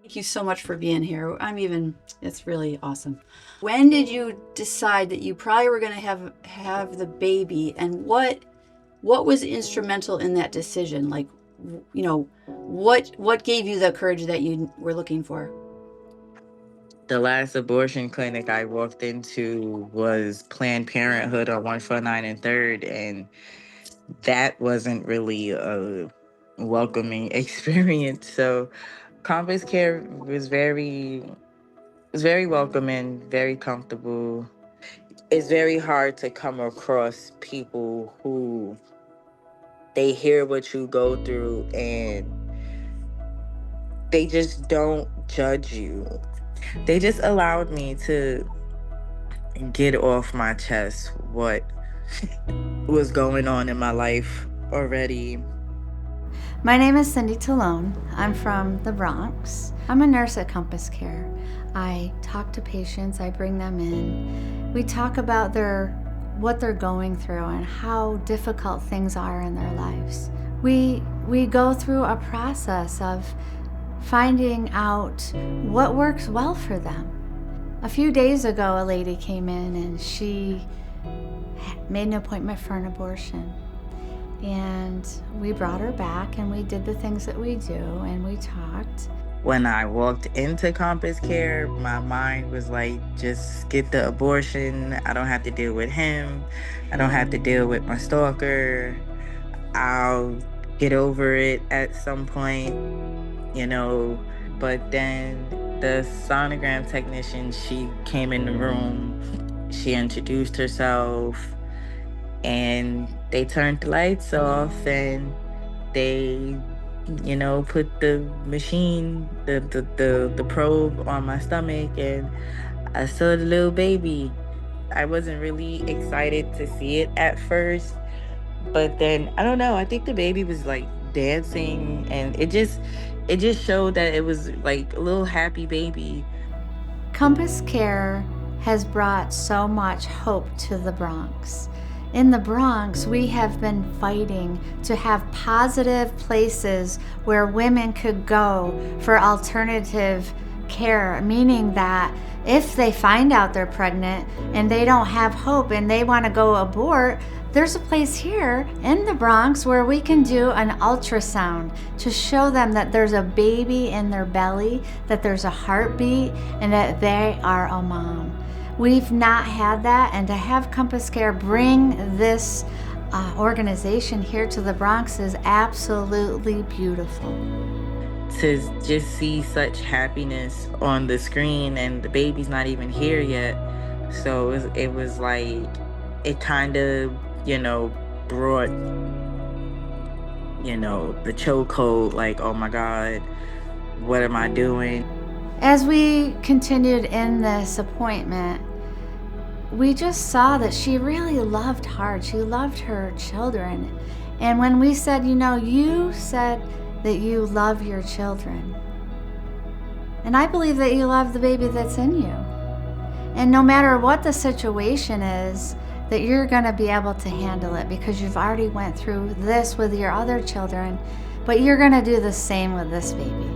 Thank you so much for being here. It's really awesome. When did you decide that you probably were going to have the baby, and what was instrumental in that decision? Like, what gave you the courage that you were looking for? The last abortion clinic I walked into was Planned Parenthood on 149 and 3rd, and that wasn't really a welcoming experience. So CompassCare was very welcoming, very comfortable. It's very hard to come across people who they hear what you go through and they just don't judge you. They just allowed me to get off my chest what was going on in my life already. My name is Cindy Talone. I'm from the Bronx. I'm a nurse at CompassCare. I talk to patients, I bring them in. We talk about what they're going through and how difficult things are in their lives. We go through a process of finding out what works well for them. A few days ago, a lady came in and she made an appointment for an abortion. And we brought her back and we did the things that we do and we talked. When I walked into CompassCare, my mind was like, just get the abortion. I don't have to deal with him. I don't have to deal with my stalker. I'll get over it at some point, you know. But then the sonogram technician, she came in the room, she introduced herself, and they turned the lights off and they put the machine, the probe on my stomach, and I saw the little baby. I wasn't really excited to see it at first, but then I don't know, I think the baby was like dancing, and it just showed that it was like a little happy baby. CompassCare has brought so much hope to the Bronx. In the Bronx, we have been fighting to have positive places where women could go for alternative care, meaning that if they find out they're pregnant and they don't have hope and they want to go abort, there's a place here in the Bronx where we can do an ultrasound to show them that there's a baby in their belly, that there's a heartbeat, and that they are a mom. We've not had that, and to have CompassCare bring this organization here to the Bronx is absolutely beautiful. To just see such happiness on the screen, and the baby's not even here yet. So it was like, it kind of, brought, the chokehold, like, oh my God, what am I doing? As we continued in this appointment, we just saw that she really loved hard. She loved her children. And when we said, you said that you love your children. And I believe that you love the baby that's in you. And no matter what the situation is, that you're going to be able to handle it because you've already went through this with your other children, but you're going to do the same with this baby.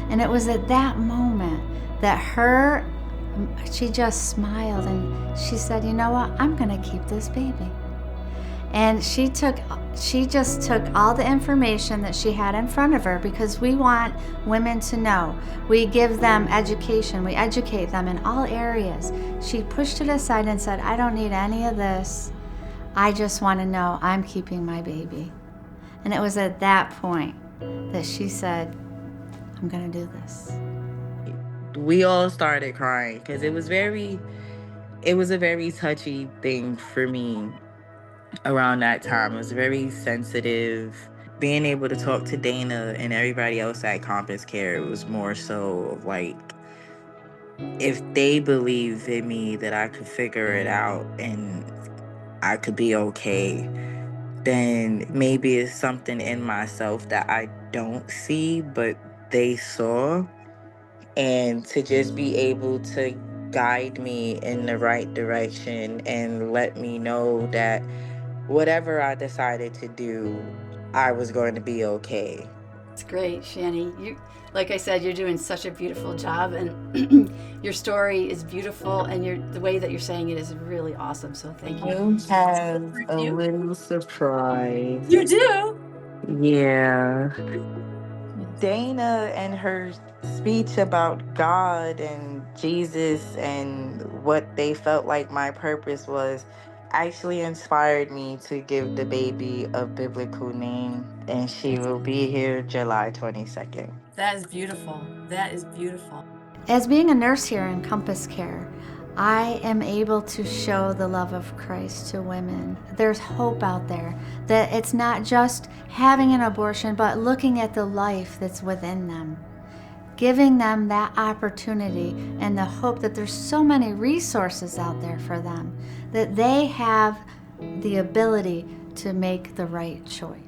And it was at that moment that she just smiled and she said, you know what, I'm going to keep this baby. And she just took all the information that she had in front of her, because we want women to know. We give them education. We educate them in all areas. She pushed it aside and said, I don't need any of this. I just want to know I'm keeping my baby. And it was at that point that she said, I'm going to do this. We all started crying because it was a very touchy thing for me around that time. It was very sensitive. Being able to talk to Dana and everybody else at CompassCare, it was more so of like, if they believe in me that I could figure it out and I could be okay, then maybe it's something in myself that I don't see, but they saw. And to just be able to guide me in the right direction and let me know that whatever I decided to do, I was going to be okay. It's great, Shani. You, like I said, you're doing such a beautiful job, and your story is beautiful, and the way that you're saying it is really awesome. So thank you. You have a little surprise. You do? Yeah. Dana and her speech about God and Jesus and what they felt like my purpose was actually inspired me to give the baby a biblical name, and she will be here July 22nd. That is beautiful. That is beautiful. As being a nurse here in CompassCare, I am able to show the love of Christ to women. There's hope out there, that it's not just having an abortion, but looking at the life that's within them, giving them that opportunity and the hope that there's so many resources out there for them, that they have the ability to make the right choice.